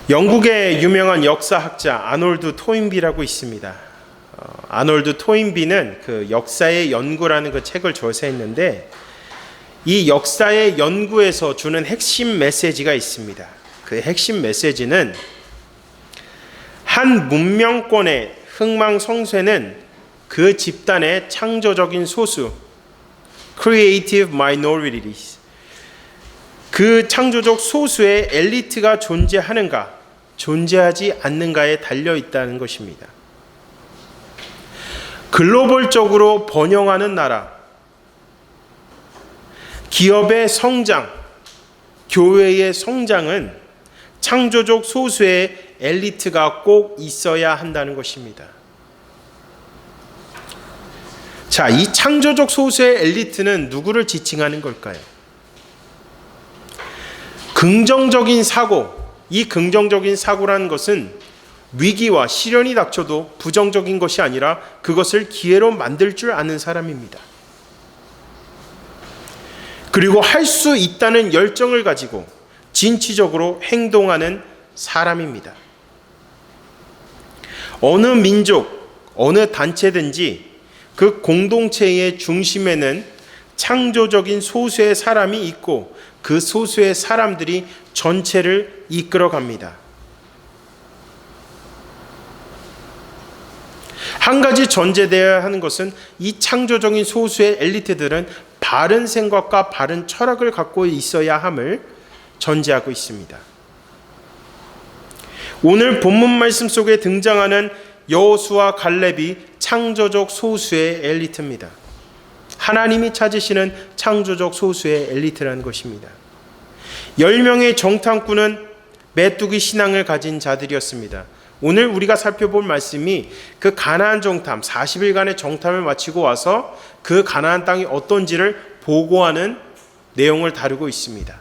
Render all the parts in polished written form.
영국의 유명한 역사학자 아놀드 토인비라고 있습니다. 아놀드 토인비는 그 역사의 연구라는 그 책을 저서했는데 이 역사의 연구에서 주는 핵심 메시지가 있습니다. 그 핵심 메시지는 한 문명권의 흥망성쇠는 그 집단의 창조적인 소수, creative minorities, 그 창조적 소수의 엘리트가 존재하는가, 존재하지 않는가에 달려 있다는 것입니다. 글로벌적으로 번영하는 나라, 기업의 성장, 교회의 성장은 창조적 소수의 엘리트가 꼭 있어야 한다는 것입니다. 자, 이 창조적 소수의 엘리트는 누구를 지칭하는 걸까요? 긍정적인 사고, 이 긍정적인 사고라는 것은 위기와 시련이 닥쳐도 부정적인 것이 아니라 그것을 기회로 만들 줄 아는 사람입니다. 그리고 할 수 있다는 열정을 가지고 진취적으로 행동하는 사람입니다. 어느 민족, 어느 단체든지 그 공동체의 중심에는 창조적인 소수의 사람이 있고 그 소수의 사람들이 전체를 이끌어 갑니다. 한 가지 전제되어야 하는 것은 이 창조적인 소수의 엘리트들은 바른 생각과 바른 철학을 갖고 있어야 함을 전제하고 있습니다. 오늘 본문 말씀 속에 등장하는 여호수아 갈렙이 창조적 소수의 엘리트입니다. 하나님이 찾으시는 창조적 소수의 엘리트라는 것입니다. 10명의 정탐꾼은 메뚜기 신앙을 가진 자들이었습니다. 오늘 우리가 살펴볼 말씀이 그 가나안 정탐, 40일간의 정탐을 마치고 와서 그 가나안 땅이 어떤지를 보고하는 내용을 다루고 있습니다.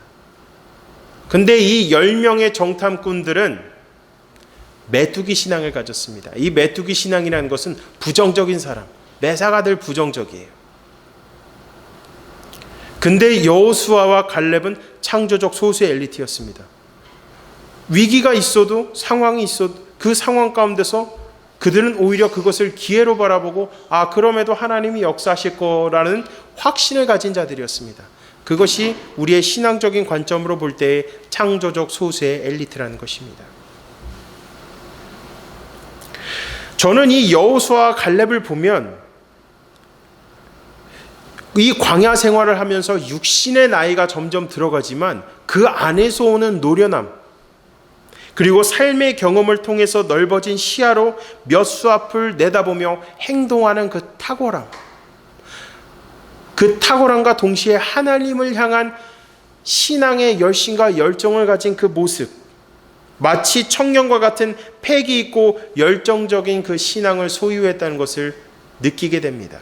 근데 이 10명의 정탐꾼들은 메뚜기 신앙을 가졌습니다. 이 메뚜기 신앙이라는 것은 부정적인 사람, 매사가 될 부정적이에요. 근데 여호수아와 갈렙은 창조적 소수의 엘리트였습니다. 위기가 있어도 상황이 있어도 그 상황 가운데서 그들은 오히려 그것을 기회로 바라보고 그럼에도 하나님이 역사하실 거라는 확신을 가진 자들이었습니다. 그것이 우리의 신앙적인 관점으로 볼 때의 창조적 소수의 엘리트라는 것입니다. 저는 이 여호수아와 갈렙을 보면 이 광야 생활을 하면서 육신의 나이가 점점 들어가지만 그 안에서 오는 노련함, 그리고 삶의 경험을 통해서 넓어진 시야로 몇 수 앞을 내다보며 행동하는 그 탁월함과 동시에 하나님을 향한 신앙의 열심과 열정을 가진 그 모습, 마치 청년과 같은 패기 있고 열정적인 그 신앙을 소유했다는 것을 느끼게 됩니다.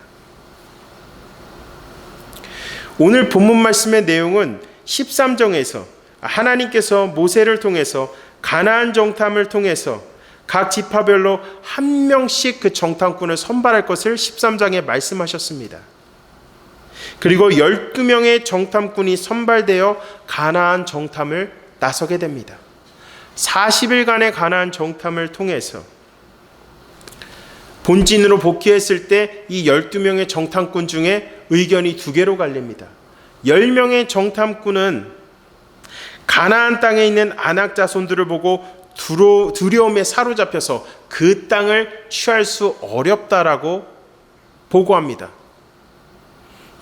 오늘 본문 말씀의 내용은 13장에서 하나님께서 모세를 통해서 가나안 정탐을 통해서 각 지파별로 한 명씩 그 정탐꾼을 선발할 것을 13장에 말씀하셨습니다. 그리고 12명의 정탐꾼이 선발되어 가나안 정탐을 나서게 됩니다. 40일간의 가나안 정탐을 통해서 본진으로 복귀했을 때 이 12명의 정탐꾼 중에 의견이 2개로 갈립니다. 10명의 정탐꾼은 가나안 땅에 있는 아낙 자손들을 보고 두려움에 사로잡혀서 그 땅을 취할 수 어렵다라고 보고합니다.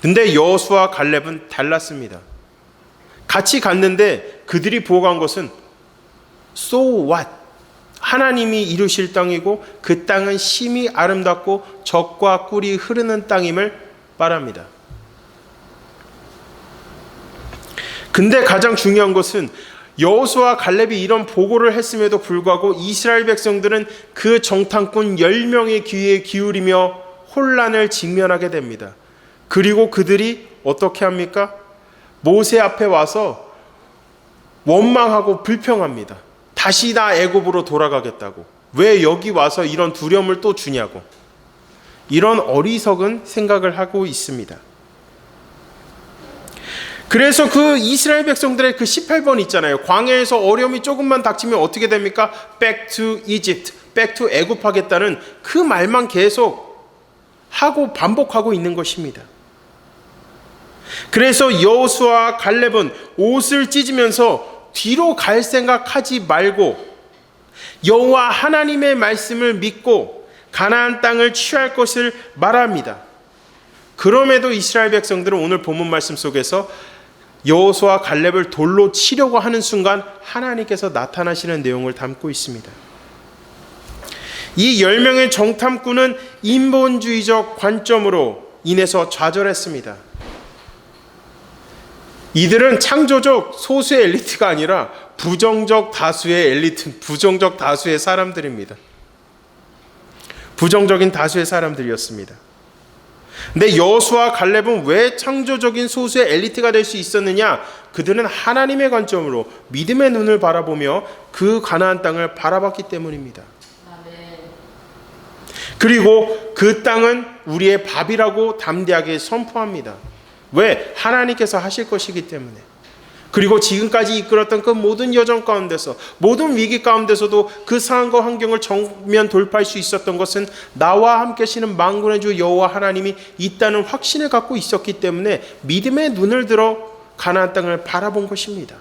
근데 여호수아와 갈렙은 달랐습니다. 같이 갔는데 그들이 보고한 것은 So what? 하나님이 이루실 땅이고 그 땅은 심히 아름답고 젖과 꿀이 흐르는 땅임을 말합니다. 근데 가장 중요한 것은 여호수아와 갈렙이 이런 보고를 했음에도 불구하고 이스라엘 백성들은 그 정탐꾼 10명의 귀에 기울이며 혼란을 직면하게 됩니다. 그리고 그들이 어떻게 합니까? 모세 앞에 와서 원망하고 불평합니다. 다시 나 애굽으로 돌아가겠다고. 왜 여기 와서 이런 두려움을 또 주냐고. 이런 어리석은 생각을 하고 있습니다. 그래서 그 이스라엘 백성들의 그 18번 있잖아요. 광야에서 어려움이 조금만 닥치면 어떻게 됩니까? Back to Egypt, back to 애굽하겠다는 그 말만 계속 하고 반복하고 있는 것입니다. 그래서 여호수아와 갈렙은 옷을 찢으면서 뒤로 갈 생각하지 말고 여호와 하나님의 말씀을 믿고 가나안 땅을 취할 것을 말합니다. 그럼에도 이스라엘 백성들은 오늘 본문 말씀 속에서 여호수아와 갈렙을 돌로 치려고 하는 순간 하나님께서 나타나시는 내용을 담고 있습니다. 이 10명의 정탐꾼은 인본주의적 관점으로 인해서 좌절했습니다. 이들은 창조적 소수의 엘리트가 아니라 부정적 다수의 엘리트, 부정적 다수의 사람들입니다. 부정적인 다수의 사람들이었습니다. 근데 여호수아와 갈렙은 왜 창조적인 소수의 엘리트가 될 수 있었느냐? 그들은 하나님의 관점으로 믿음의 눈을 바라보며 그 가나안 땅을 바라봤기 때문입니다. 그리고 그 땅은 우리의 밥이라고 담대하게 선포합니다. 왜? 하나님께서 하실 것이기 때문에. 그리고 지금까지 이끌었던 그 모든 여정 가운데서, 모든 위기 가운데서도 그 상황과 환경을 정면 돌파할 수 있었던 것은 나와 함께 하시는 만군의 주 여호와 하나님이 있다는 확신을 갖고 있었기 때문에 믿음의 눈을 들어 가나안 땅을 바라본 것입니다.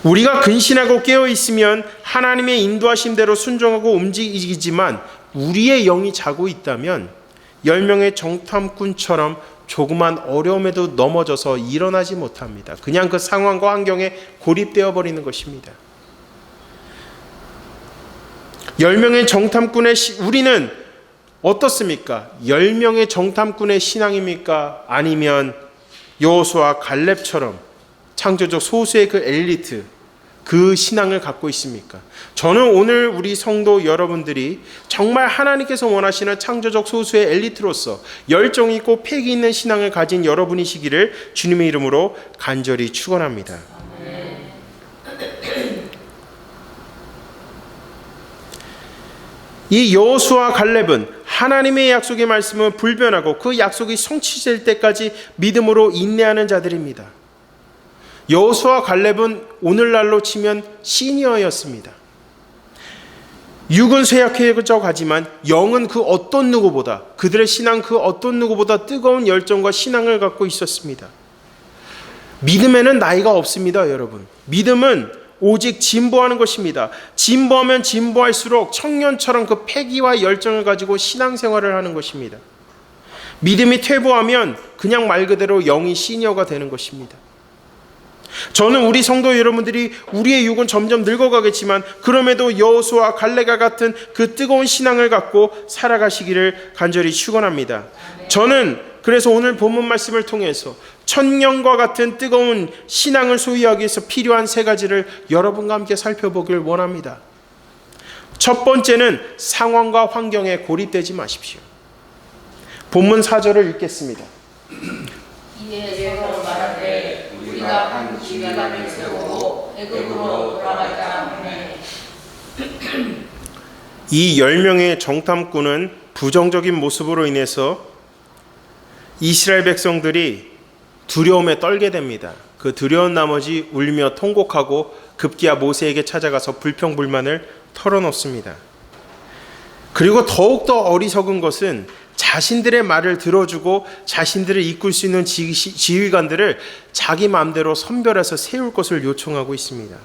우리가 근신하고 깨어 있으면 하나님의 인도하심대로 순종하고 움직이지만 우리의 영이 자고 있다면 10명의 정탐꾼처럼 조그만 어려움에도 넘어져서 일어나지 못합니다. 그냥 그 상황과 환경에 고립되어 버리는 것입니다. 10명의 정탐꾼의 우리는 어떻습니까? 10명의 정탐꾼의 신앙입니까? 아니면 여호수아 갈렙처럼 창조적 소수의 그 엘리트, 그 신앙을 갖고 있습니까? 저는 오늘 우리 성도 여러분들이 정말 하나님께서 원하시는 창조적 소수의 엘리트로서 열정 있고 패기 있는 신앙을 가진 여러분이시기를 주님의 이름으로 간절히 축원합니다. 이 여호수아와 갈렙은 하나님의 약속의 말씀은 불변하고 그 약속이 성취될 때까지 믿음으로 인내하는 자들입니다. 여호수아와 갈렙은 오늘날로 치면 시니어였습니다. 육은 쇠약해져 가지만 영은 그 어떤 누구보다, 그들의 신앙 그 어떤 누구보다 뜨거운 열정과 신앙을 갖고 있었습니다. 믿음에는 나이가 없습니다, 여러분. 믿음은 오직 진보하는 것입니다. 진보하면 진보할수록 청년처럼 그 패기와 열정을 가지고 신앙생활을 하는 것입니다. 믿음이 퇴보하면 그냥 말 그대로 영이 시니어가 되는 것입니다. 저는 우리 성도 여러분들이 우리의 육은 점점 늙어가겠지만 그럼에도 여호수아와 갈렙과 같은 그 뜨거운 신앙을 갖고 살아가시기를 간절히 축원합니다. 저는 그래서 오늘 본문 말씀을 통해서 천년과 같은 뜨거운 신앙을 소유하기 위해서 필요한 3가지를 여러분과 함께 살펴보길 원합니다. 첫 번째는 상황과 환경에 고립되지 마십시오. 본문 4절을 읽겠습니다. 이에 서로 말하되 우리가 한 기간을 세우고 애굽으로 돌아가자 하매. 이 10명의 정탐꾼은 부정적인 모습으로 인해서 이스라엘 백성들이 두려움에 떨게 됩니다. 그 두려운 나머지 울며 통곡하고 급기야 모세에게 찾아가서 불평불만을 털어놓습니다. 그리고 더욱더 어리석은 것은 자신들의 말을 들어주고 자신들을 이끌 수 있는 지휘관들을 자기 마음대로 선별해서 세울 것을 요청하고 있습니다.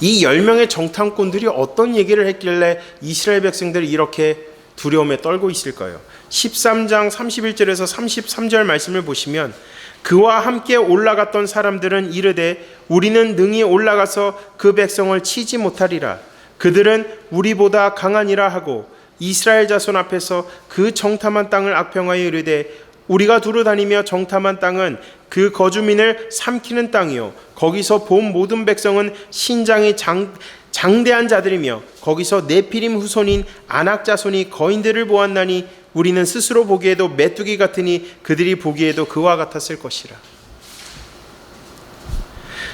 이 10명의 정탐꾼들이 어떤 얘기를 했길래 이스라엘 백성들이 이렇게 두려움에 떨고 있을까요? 13장 31절에서 33절 말씀을 보시면 그와 함께 올라갔던 사람들은 이르되 우리는 능히 올라가서 그 백성을 치지 못하리라. 그들은 우리보다 강하니라 하고 이스라엘 자손 앞에서 그 정탐한 땅을 악평하여 이르되 우리가 두루 다니며 정탐한 땅은 그 거주민을 삼키는 땅이요 거기서 본 모든 백성은 신장이 장대한 자들이며 거기서 네피림 후손인 아낙 자손이 거인들을 보았나니 우리는 스스로 보기에도 메뚜기 같으니 그들이 보기에도 그와 같았을 것이라.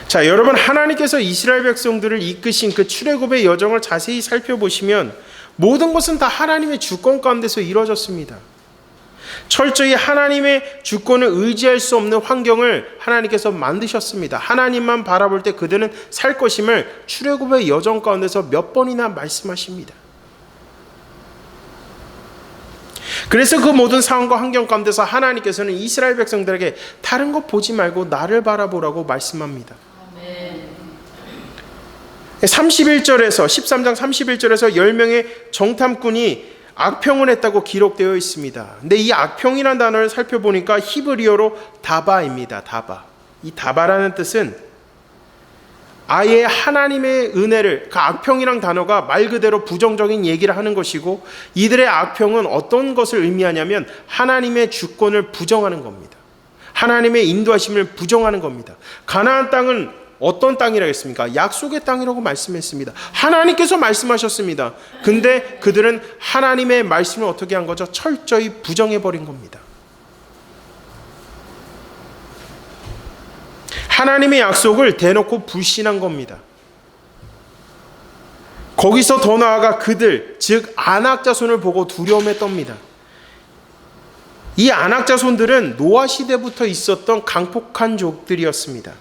자, 여러분, 하나님께서 이스라엘 백성들을 이끄신 그 출애굽의 여정을 자세히 살펴보시면 모든 것은 다 하나님의 주권 가운데서 이루어졌습니다. 철저히 하나님의 주권을 의지할 수 없는 환경을 하나님께서 만드셨습니다. 하나님만 바라볼 때 그들은 살 것임을 출애굽의 여정 가운데서 몇 번이나 말씀하십니다. 그래서 그 모든 상황과 환경 가운데서 하나님께서는 이스라엘 백성들에게 다른 것 보지 말고 나를 바라보라고 말씀합니다. 31절에서 13장 31절에서 10명의 정탐꾼이 악평을 했다고 기록되어 있습니다. 근데 이 악평이라는 단어를 살펴보니까 히브리어로 다바입니다. 다바. 이 다바라는 뜻은 아예 하나님의 은혜를, 그 악평이란 단어가 말 그대로 부정적인 얘기를 하는 것이고, 이들의 악평은 어떤 것을 의미하냐면 하나님의 주권을 부정하는 겁니다. 하나님의 인도하심을 부정하는 겁니다. 가나안 땅은 어떤 땅이라고 했습니까? 약속의 땅이라고 말씀했습니다. 하나님께서 말씀하셨습니다. 근데 그들은 하나님의 말씀을 어떻게 한 거죠? 철저히 부정해버린 겁니다. 하나님의 약속을 대놓고 불신한 겁니다. 거기서 더 나아가 그들, 즉 아낙 자손을 보고 두려움에 떱니다. 이 아낙 자손들은 노아 시대부터 있었던 강폭한 족들이었습니다.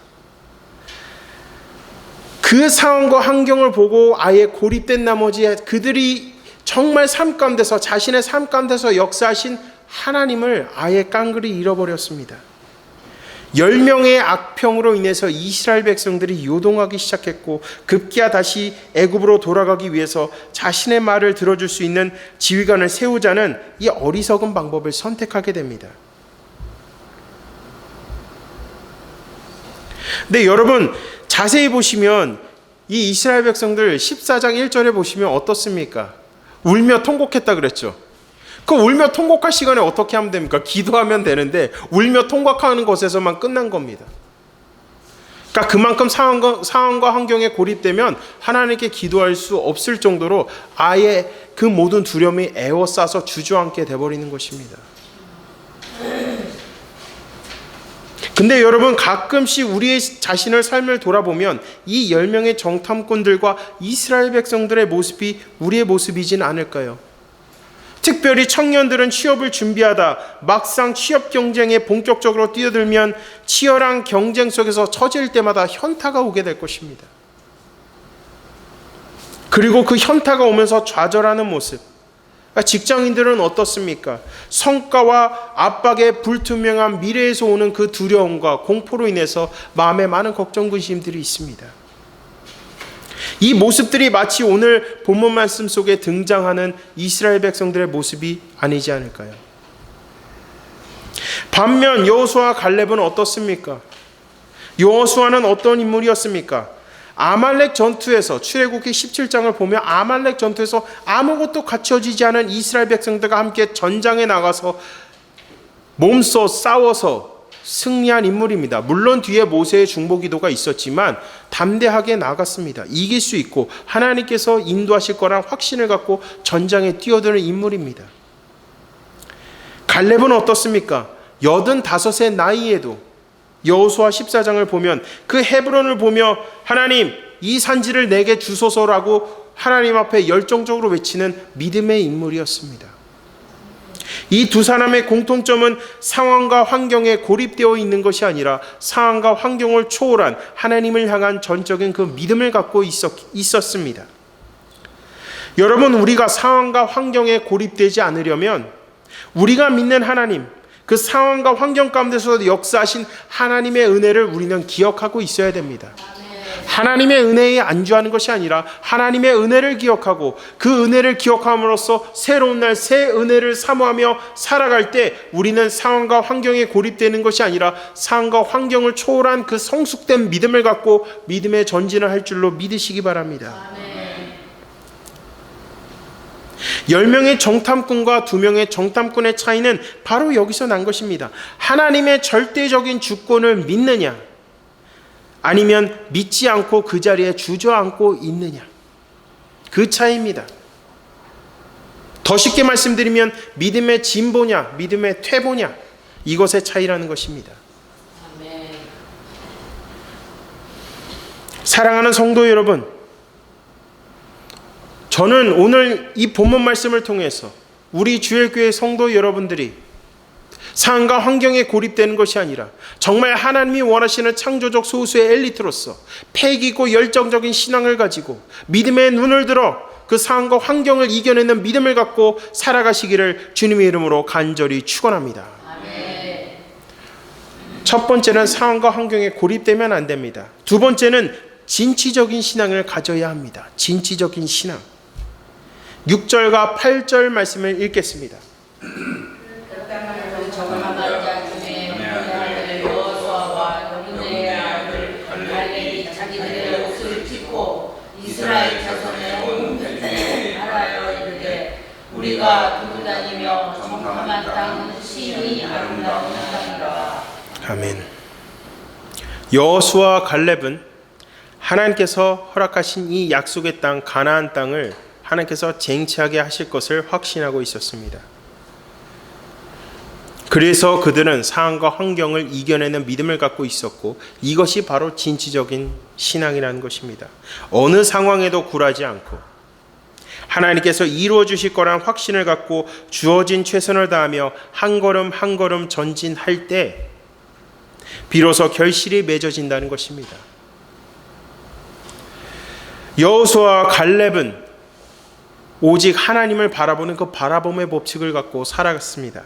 그 상황과 환경을 보고 아예 고립된 나머지 그들이 정말 삶 가운데서, 자신의 삶 가운데서 역사하신 하나님을 아예 깡그리 잃어버렸습니다. 10명의 악평으로 인해서 이스라엘 백성들이 요동하기 시작했고, 급기야 다시 애굽으로 돌아가기 위해서 자신의 말을 들어줄 수 있는 지휘관을 세우자는 이 어리석은 방법을 선택하게 됩니다. 근데 여러분 자세히 보시면 이 이스라엘 백성들 14장 1절에 보시면 어떻습니까? 울며 통곡했다 그랬죠. 그 울며 통곡할 시간에 어떻게 하면 됩니까? 기도하면 되는데 울며 통곡하는 것에서만 끝난 겁니다. 그러니까 그만큼 상황과 환경에 고립되면 하나님께 기도할 수 없을 정도로 아예 그 모든 두려움이 에워싸서 주저앉게 돼버리는 것입니다. 근데 여러분 가끔씩 우리의 자신을 삶을 돌아보면 이 10명의 정탐꾼들과 이스라엘 백성들의 모습이 우리의 모습이진 않을까요? 특별히 청년들은 취업을 준비하다 막상 취업 경쟁에 본격적으로 뛰어들면 치열한 경쟁 속에서 처질 때마다 현타가 오게 될 것입니다. 그리고 그 현타가 오면서 좌절하는 모습. 직장인들은 어떻습니까? 성과와 압박의 불투명한 미래에서 오는 그 두려움과 공포로 인해서 마음에 많은 걱정, 근심들이 있습니다. 이 모습들이 마치 오늘 본문 말씀 속에 등장하는 이스라엘 백성들의 모습이 아니지 않을까요? 반면 여호수아와 갈렙은 어떻습니까? 여호수아는 어떤 인물이었습니까? 아말렉 전투에서, 출애굽기 17장을 보면 아말렉 전투에서 아무것도 갖춰지지 않은 이스라엘 백성들과 함께 전장에 나가서 몸소 싸워서 승리한 인물입니다. 물론 뒤에 모세의 중보기도가 있었지만 담대하게 나갔습니다. 이길 수 있고 하나님께서 인도하실 거란 확신을 갖고 전장에 뛰어드는 인물입니다. 갈렙은 어떻습니까? 85의 나이에도 여호수아 14장을 보면 그 헤브론을 보며 하나님 이 산지를 내게 주소서라고 하나님 앞에 열정적으로 외치는 믿음의 인물이었습니다. 이 두 사람의 공통점은 상황과 환경에 고립되어 있는 것이 아니라 상황과 환경을 초월한 하나님을 향한 전적인 그 믿음을 갖고 있었습니다. 여러분, 우리가 상황과 환경에 고립되지 않으려면 우리가 믿는 하나님, 그 상황과 환경 가운데서 역사하신 하나님의 은혜를 우리는 기억하고 있어야 됩니다. 하나님의 은혜에 안주하는 것이 아니라 하나님의 은혜를 기억하고 그 은혜를 기억함으로써 새로운 날 새 은혜를 사모하며 살아갈 때 우리는 상황과 환경에 고립되는 것이 아니라 상황과 환경을 초월한 그 성숙된 믿음을 갖고 믿음의 전진을 할 줄로 믿으시기 바랍니다. 10명의 정탐꾼과 2명의 정탐꾼의 차이는 바로 여기서 난 것입니다. 하나님의 절대적인 주권을 믿느냐, 아니면 믿지 않고 그 자리에 주저앉고 있느냐, 그 차이입니다. 더 쉽게 말씀드리면 믿음의 진보냐 믿음의 퇴보냐, 이것의 차이라는 것입니다. 사랑하는 성도 여러분, 저는 오늘 이 본문 말씀을 통해서 우리 주일교회 성도 여러분들이 상황과 환경에 고립되는 것이 아니라 정말 하나님이 원하시는 창조적 소수의 엘리트로서 패기고 열정적인 신앙을 가지고 믿음의 눈을 들어 그 상황과 환경을 이겨내는 믿음을 갖고 살아가시기를 주님의 이름으로 간절히 축원합니다. 아멘. 첫 번째는 상황과 환경에 고립되면 안 됩니다. 두 번째는 진취적인 신앙을 가져야 합니다. 진취적인 신앙. 6절과 8절 말씀을 읽겠습니다. 정함한 자 중에 아들 여호수아와 너희의 아들 갈렙이 자기들의 옷을 찢고 이스라엘 자손의 온 백성에 말하여 이르되 우리가 두고 다니며 정함한 땅은 심히 아름다운 땅이라. 아멘. 여호수아와 갈렙은 하나님께서 허락하신 이 약속의 땅 가나안 땅을 하나님께서 쟁취하게 하실 것을 확신하고 있었습니다. 그래서 그들은 상황과 환경을 이겨내는 믿음을 갖고 있었고 이것이 바로 진취적인 신앙이라는 것입니다. 어느 상황에도 굴하지 않고 하나님께서 이루어 주실 거란 확신을 갖고 주어진 최선을 다하며 한 걸음 한 걸음 전진할 때 비로소 결실이 맺어진다는 것입니다. 여호수아와 갈렙은 오직 하나님을 바라보는 그 바라봄의 법칙을 갖고 살아갔습니다.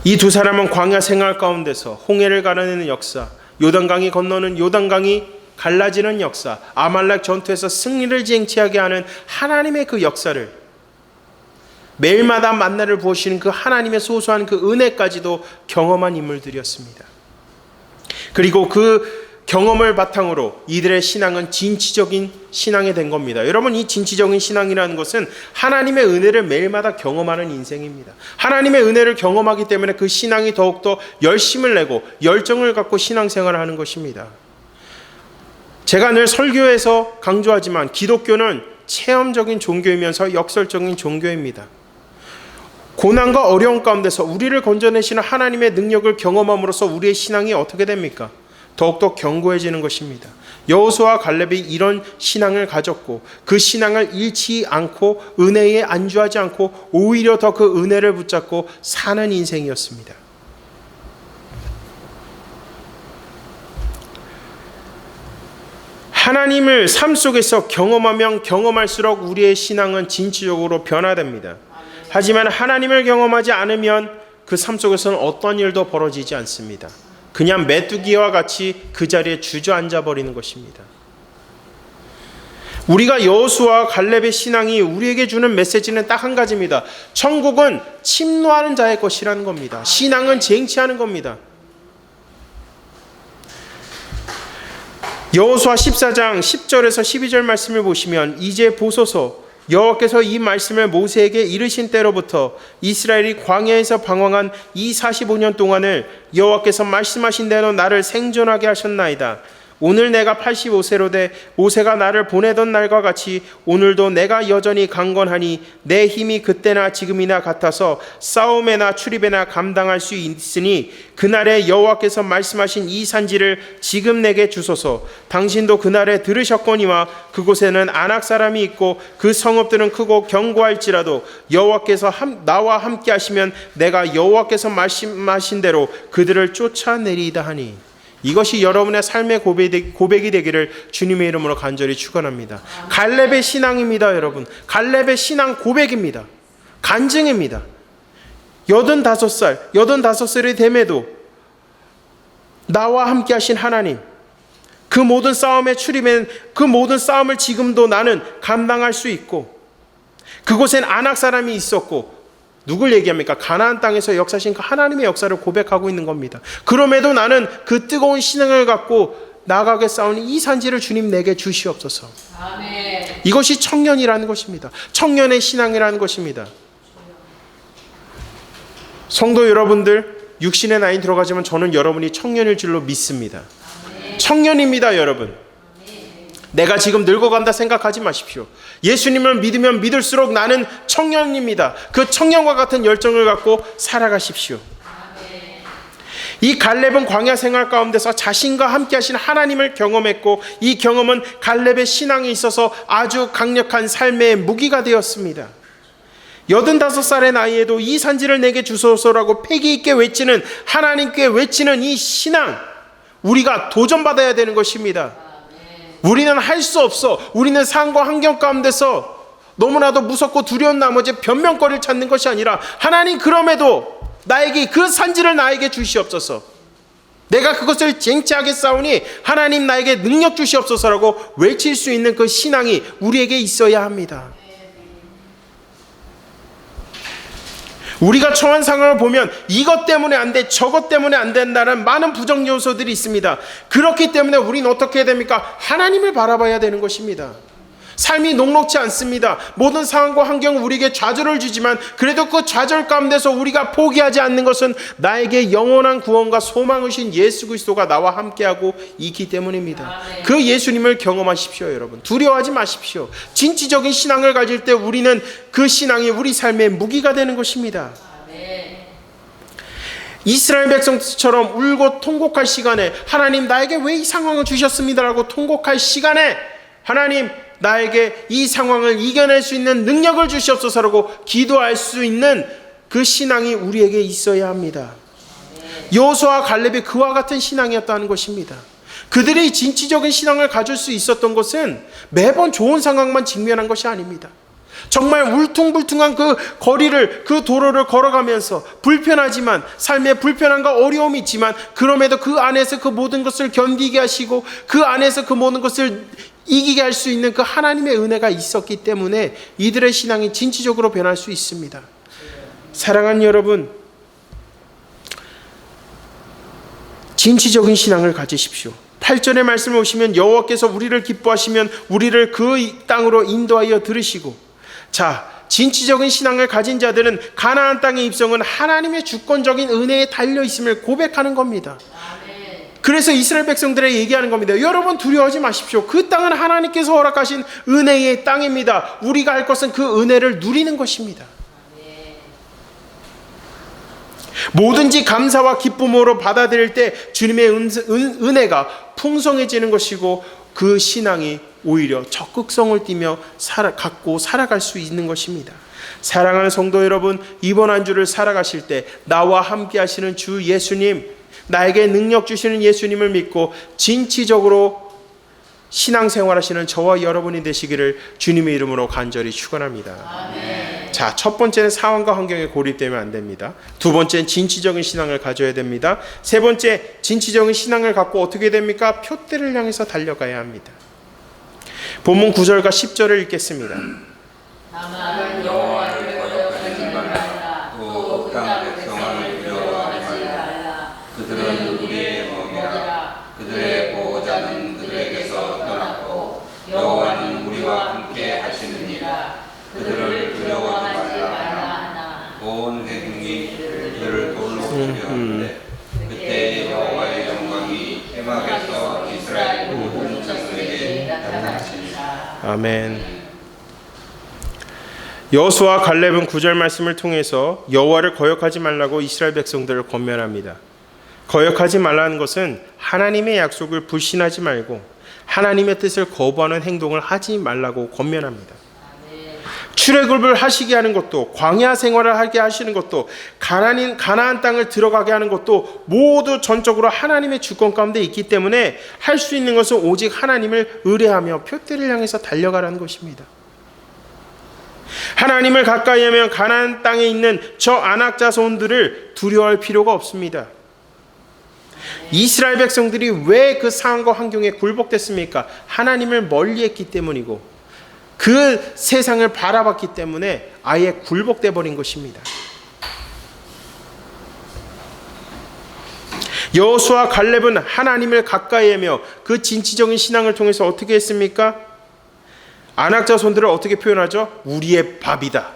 이 두 사람은 광야 생활 가운데서 홍해를 가르는 역사, 요단강이 건너는 요단강이 갈라지는 역사, 아말렉 전투에서 승리를 쟁취하게 하는 하나님의 그 역사를 매일마다 만나를 부으시는 그 하나님의 소소한 그 은혜까지도 경험한 인물들이었습니다. 그리고 그 경험을 바탕으로 이들의 신앙은 진취적인 신앙이 된 겁니다. 여러분, 이 진취적인 신앙이라는 것은 하나님의 은혜를 매일마다 경험하는 인생입니다. 하나님의 은혜를 경험하기 때문에 그 신앙이 더욱더 열심을 내고 열정을 갖고 신앙생활을 하는 것입니다. 제가 늘 설교에서 강조하지만 기독교는 체험적인 종교이면서 역설적인 종교입니다. 고난과 어려움 가운데서 우리를 건져내시는 하나님의 능력을 경험함으로써 우리의 신앙이 어떻게 됩니까? 더욱더 견고해지는 것입니다. 여호수아와 갈렙이 이런 신앙을 가졌고 그 신앙을 잃지 않고 은혜에 안주하지 않고 오히려 더 그 은혜를 붙잡고 사는 인생이었습니다. 하나님을 삶 속에서 경험하면 경험할수록 우리의 신앙은 진취적으로 변화됩니다. 하지만 하나님을 경험하지 않으면 그 삶 속에서는 어떤 일도 벌어지지 않습니다. 그냥 메뚜기와 같이 그 자리에 주저앉아 버리는 것입니다. 우리가 여호수아와 갈렙의 신앙이 우리에게 주는 메시지는 딱 한 가지입니다. 천국은 침노하는 자의 것이라는 겁니다. 신앙은 쟁취하는 겁니다. 여호수아 14장 10절에서 12절 말씀을 보시면 이제 보소서 여호와께서 이 말씀을 모세에게 이르신 때로부터 이스라엘이 광야에서 방황한 이 45년 동안을 여호와께서 말씀하신 대로 나를 생존하게 하셨나이다. 오늘 내가 85세로 돼 모세가 나를 보내던 날과 같이 오늘도 내가 여전히 강건하니 내 힘이 그때나 지금이나 같아서 싸움에나 출입에나 감당할 수 있으니 그날에 여호와께서 말씀하신 이 산지를 지금 내게 주소서. 당신도 그날에 들으셨거니와 그곳에는 아낙 사람이 있고 그 성읍들은 크고 견고할지라도 여호와께서 나와 함께 하시면 내가 여호와께서 말씀하신 대로 그들을 쫓아내리이다 하니. 이것이 여러분의 삶의 고백이 되기를 주님의 이름으로 간절히 축원합니다. 갈렙의 신앙입니다, 여러분. 갈렙의 신앙 고백입니다. 간증입니다. 85살이 됨에도 나와 함께 하신 하나님, 그 모든 싸움에 출입한 그 모든 싸움을 지금도 나는 감당할 수 있고 그곳엔 아낙 사람이 있었고 누굴 얘기합니까? 가나안 땅에서 역사하신 그 하나님의 역사를 고백하고 있는 겁니다. 그럼에도 나는 그 뜨거운 신앙을 갖고 나아가게 싸우는 이 산지를 주님 내게 주시옵소서. 아멘. 이것이 청년이라는 것입니다. 청년의 신앙이라는 것입니다. 성도 여러분들, 육신의 나이 들어가지만 저는 여러분이 청년일 줄로 믿습니다. 아멘. 청년입니다, 여러분. 내가 지금 늙어간다 생각하지 마십시오. 예수님을 믿으면 믿을수록 나는 청년입니다. 그 청년과 같은 열정을 갖고 살아가십시오. 이 갈렙은 광야 생활 가운데서 자신과 함께 하신 하나님을 경험했고 이 경험은 갈렙의 신앙에 있어서 아주 강력한 삶의 무기가 되었습니다. 85살의 나이에도 이 산지를 내게 주소서라고 패기 있게 외치는, 하나님께 외치는 이 신앙, 우리가 도전받아야 되는 것입니다. 우리는 할 수 없어. 우리는 상황과 환경 가운데서 너무나도 무섭고 두려운 나머지 변명거리를 찾는 것이 아니라, 하나님 그럼에도 나에게 그 산지를 나에게 주시옵소서. 내가 그것을 쟁취하게 싸우니 하나님 나에게 능력 주시옵소서라고 외칠 수 있는 그 신앙이 우리에게 있어야 합니다. 우리가 처한 상황을 보면 이것 때문에 안 돼, 저것 때문에 안 된다는 많은 부정 요소들이 있습니다. 그렇기 때문에 우리는 어떻게 해야 됩니까? 하나님을 바라봐야 되는 것입니다. 삶이 녹록지 않습니다. 모든 상황과 환경은 우리에게 좌절을 주지만, 그래도 그 좌절 가운데서 우리가 포기하지 않는 것은 나에게 영원한 구원과 소망을 주신 예수 그리스도가 나와 함께하고 있기 때문입니다. 그 예수님을 경험하십시오. 여러분, 두려워하지 마십시오. 진취적인 신앙을 가질 때 우리는 그 신앙이 우리 삶의 무기가 되는 것입니다. 이스라엘 백성처럼 울고 통곡할 시간에, 하나님 나에게 왜 이 상황을 주셨습니다라고 통곡할 시간에, 하나님 나에게 이 상황을 이겨낼 수 있는 능력을 주시옵소서라고 기도할 수 있는 그 신앙이 우리에게 있어야 합니다. 여호수아와 갈렙이 그와 같은 신앙이었다는 것입니다. 그들이 진취적인 신앙을 가질 수 있었던 것은 매번 좋은 상황만 직면한 것이 아닙니다. 정말 울퉁불퉁한 그 거리를, 그 도로를 걸어가면서 불편하지만, 삶에 불편함과 어려움이 있지만, 그럼에도 그 안에서 그 모든 것을 견디게 하시고 그 안에서 그 모든 것을 이기게 할 수 있는 그 하나님의 은혜가 있었기 때문에 이들의 신앙이 진취적으로 변할 수 있습니다. 사랑하는 여러분, 진취적인 신앙을 가지십시오. 8절의 말씀을 보시면, 여호와께서 우리를 기뻐하시면 우리를 그 땅으로 인도하여 들으시고, 자, 진취적인 신앙을 가진 자들은 가나안 땅의 입성은 하나님의 주권적인 은혜에 달려 있음을 고백하는 겁니다. 그래서 이스라엘 백성들에게 얘기하는 겁니다. 여러분 두려워하지 마십시오. 그 땅은 하나님께서 허락하신 은혜의 땅입니다. 우리가 할 것은 그 은혜를 누리는 것입니다. 뭐든지 감사와 기쁨으로 받아들일 때 주님의 은혜가 풍성해지는 것이고, 그 신앙이 오히려 적극성을 띠며 갖고 살아갈 수 있는 것입니다. 사랑하는 성도 여러분, 이번 한 주를 살아가실 때 나와 함께 하시는 주 예수님, 나에게 능력 주시는 예수님을 믿고 진취적으로 신앙생활하시는 저와 여러분이 되시기를 주님의 이름으로 간절히 축원합니다. 아멘. 자, 첫 번째는 상황과 환경에 고립되면 안 됩니다. 두 번째는 진취적인 신앙을 가져야 됩니다. 세 번째, 진취적인 신앙을 갖고 어떻게 됩니까? 표대를 향해서 달려가야 합니다. 본문 9절과 10절을 읽겠습니다. 다만 여호와를 거역하지 말라. 또 그 땅 백성을 두려워하지 말라. 그들은 우리의 먹이라. 그들의 보호자는 그들에게서 떠났고 여호와는 우리와 함께 하시느니라. 그들을 두려워하지 말라. 온 회중이 그들을 돌로 치려 하는데, 그때 여호와의 영광이 해막에서 이스라엘 모든 자손에게 나타나시니라. 아멘. 여호수아와 갈렙은 9절 말씀을 통해서 여호와를 거역하지 말라고 이스라엘 백성들을 권면합니다. 거역하지 말라는 것은 하나님의 약속을 불신하지 말고 하나님의 뜻을 거부하는 행동을 하지 말라고 권면합니다. 출애굽을 하시게 하는 것도, 광야 생활을 하게 하시는 것도, 가나안 땅을 들어가게 하는 것도 모두 전적으로 하나님의 주권 가운데 있기 때문에 할 수 있는 것은 오직 하나님을 의뢰하며 표대를 향해서 달려가라는 것입니다. 하나님을 가까이 하면 가나안 땅에 있는 저 아낙 자손들을 두려워할 필요가 없습니다. 이스라엘 백성들이 왜 그 상황과 환경에 굴복됐습니까? 하나님을 멀리했기 때문이고, 그 세상을 바라봤기 때문에 아예 굴복돼 버린 것입니다. 여호수아 갈렙은 하나님을 가까이 하며 그 진취적인 신앙을 통해서 어떻게 했습니까? 아낙 자손들을 어떻게 표현하죠? 우리의 밥이다.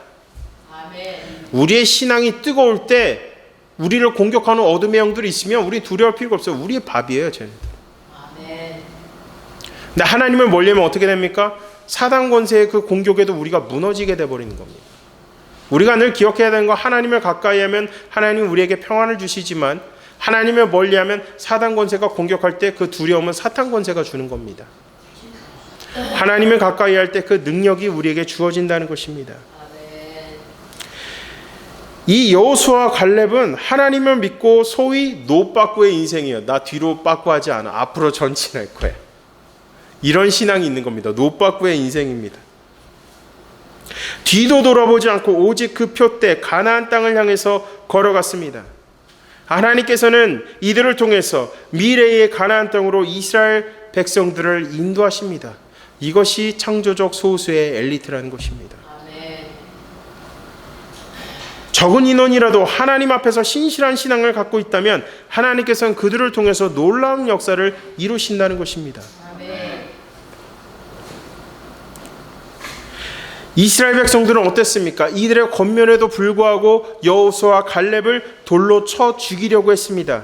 아멘. 우리의 신앙이 뜨거울 때 우리를 공격하는 어둠의 영들이 있으면 우리 두려울 필요가 없어요. 우리의 밥이에요, 쟤는. 아멘. 근데 하나님을 멀리하면 어떻게 됩니까? 사단 권세의 그 공격에도 우리가 무너지게 돼버리는 겁니다. 우리가 늘 기억해야 되는 건, 하나님을 가까이 하면 하나님 우리에게 평안을 주시지만, 하나님을 멀리하면 사단 권세가 공격할 때 그 두려움은 사탄 권세가 주는 겁니다. 하나님을 가까이 할 때 그 능력이 우리에게 주어진다는 것입니다. 이 여호수아와 갈렙은 하나님을 믿고 소위 노빠꾸의 인생이에요. 나 뒤로 빠꾸하지 않아. 앞으로 전진할 거야. 이런 신앙이 있는 겁니다. 노빠꾸의 인생입니다. 뒤도 돌아보지 않고 오직 그 표대 가나안 땅을 향해서 걸어갔습니다. 하나님께서는 이들을 통해서 미래의 가나안 땅으로 이스라엘 백성들을 인도하십니다. 이것이 창조적 소수의 엘리트라는 것입니다. 아멘. 적은 인원이라도 하나님 앞에서 신실한 신앙을 갖고 있다면 하나님께서는 그들을 통해서 놀라운 역사를 이루신다는 것입니다. 아멘. 이스라엘 백성들은 어땠습니까? 이들의 권면에도 불구하고 여호수아와 갈렙을 돌로 쳐 죽이려고 했습니다.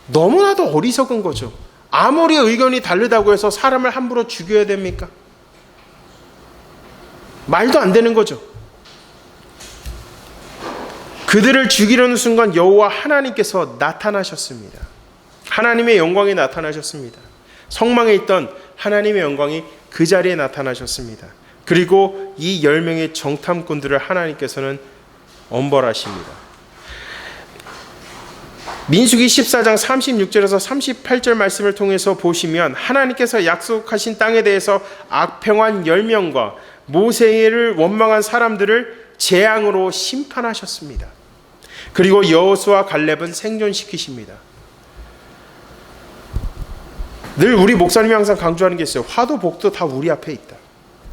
너무나도 어리석은 거죠. 아무리 의견이 다르다고 해서 사람을 함부로 죽여야 됩니까? 말도 안 되는 거죠. 그들을 죽이려는 순간 여호와 하나님께서 나타나셨습니다. 하나님의 영광이 나타나셨습니다. 성망에 있던 하나님의 영광이 그 자리에 나타나셨습니다. 그리고 이 10명의 정탐꾼들을 하나님께서는 엄벌하십니다. 민수기 14장 36절에서 38절 말씀을 통해서 보시면 하나님께서 약속하신 땅에 대해서 악평한 10명과 모세를 원망한 사람들을 재앙으로 심판하셨습니다. 그리고 여호수아 갈렙은 생존시키십니다. 늘 우리 목사님이 항상 강조하는 게 있어요. 화도 복도 다 우리 앞에 있다.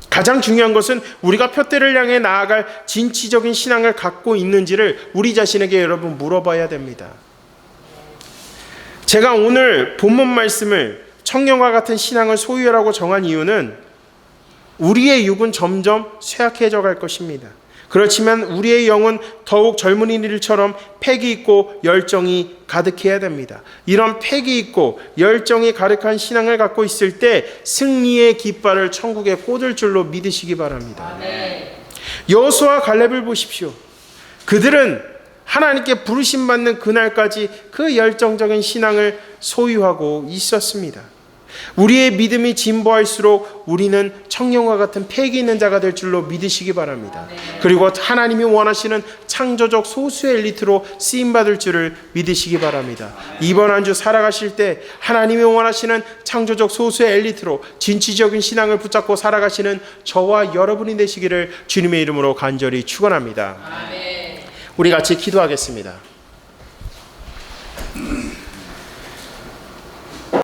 가장 중요한 것은 우리가 표대를 향해 나아갈 진취적인 신앙을 갖고 있는지를 우리 자신에게 여러분 물어봐야 됩니다. 제가 오늘 본문 말씀을 청년과 같은 신앙을 소유하라고 정한 이유는 우리의 육은 점점 쇠약해져 갈 것입니다. 그렇지만 우리의 영은 더욱 젊은이들처럼 패기 있고 열정이 가득해야 됩니다. 이런 패기 있고 열정이 가득한 신앙을 갖고 있을 때 승리의 깃발을 천국에 꽂을 줄로 믿으시기 바랍니다. 여호수아와 갈렙을 보십시오. 그들은 하나님께 부르심 받는 그날까지 그 열정적인 신앙을 소유하고 있었습니다. 우리의 믿음이 진보할수록 우리는 청년과 같은 패기 있는 자가 될 줄로 믿으시기 바랍니다. 그리고 하나님이 원하시는 창조적 소수의 엘리트로 쓰임받을 줄을 믿으시기 바랍니다. 이번 한 주 살아가실 때 하나님이 원하시는 창조적 소수의 엘리트로 진취적인 신앙을 붙잡고 살아가시는 저와 여러분이 되시기를 주님의 이름으로 간절히 축원합니다. 우리 같이 기도하겠습니다.